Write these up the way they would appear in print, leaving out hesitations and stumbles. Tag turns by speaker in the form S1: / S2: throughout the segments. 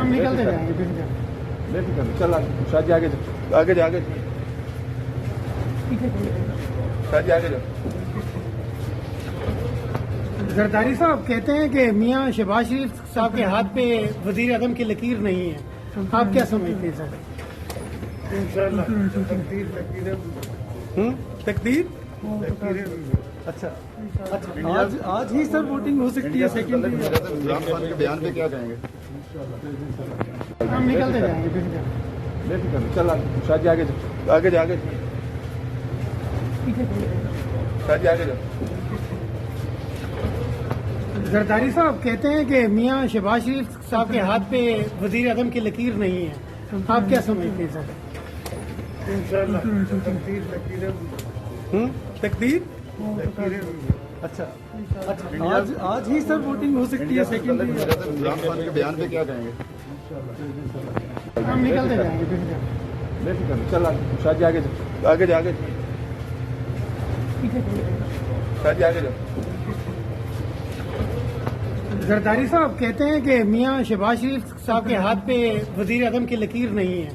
S1: हम निकलते जाएंगे फिर क्या।
S2: बेफिक्र चल शादी आगे जा आगे जा आगे जा। शादी आगे जा।
S1: जरदारी साहब कहते हैं कि मियां शहबाज शरीफ साहब के हाथ पे वजीर आजम की लकीर नहीं है, आप क्या समझते हैं सर?
S2: तकदीर अच्छा आज ही सर वोटिंग हो सकती है सेकंड।
S3: इमरान खान के बयान पे क्या कहेंगे?
S1: हम निकलते जाएंगे फिर क्या।
S2: बेफिक्र चल शादी आगे जा आगे जा आगे जा। शादी आगे जा।
S1: जरदारी साहब कहते हैं कि मियां शहबाज शरीफ साहब के हाथ पे वजीर आजम की लकीर नहीं है, आप क्या समझते हैं सर?
S2: तकदीर अच्छा आज ही सर वोटिंग हो सकती है सेकंड।
S3: इमरान खान के बयान पे क्या कहेंगे?
S1: हम निकलते जाएंगे फिर क्या।
S2: बेफिक्र चल शादी आगे जा आगे जा आगे जा। शादी आगे जा।
S1: जरदारी साहब कहते हैं कि मियां शहबाज शरीफ साहब के हाथ पे वजीर आजम की लकीर नहीं है,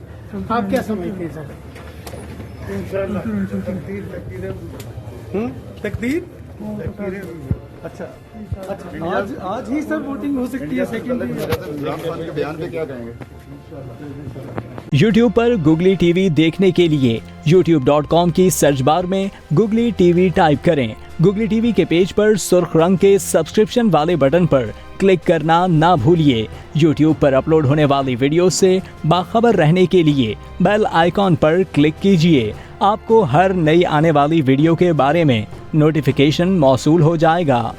S1: आप क्या समझते हैं सर?
S2: तकदीर अच्छा आज ही सर वोटिंग हो सकती है सेकंड।
S3: इमरान खान के बयान पे क्या कहेंगे?
S4: YouTube पर Googly TV देखने के लिए youtube.com की सर्च बार में Googly TV टाइप करें। Googly TV के पेज पर सुर्ख रंग के सब्सक्रिप्शन वाले बटन पर क्लिक करना ना भूलिए। YouTube पर अपलोड होने वाली वीडियो से बाखबर रहने के लिए बेल आइकॉन पर क्लिक कीजिए। आपको हर नई आने वाली वीडियो के बारे में नोटिफिकेशन मौसूल हो जाएगा।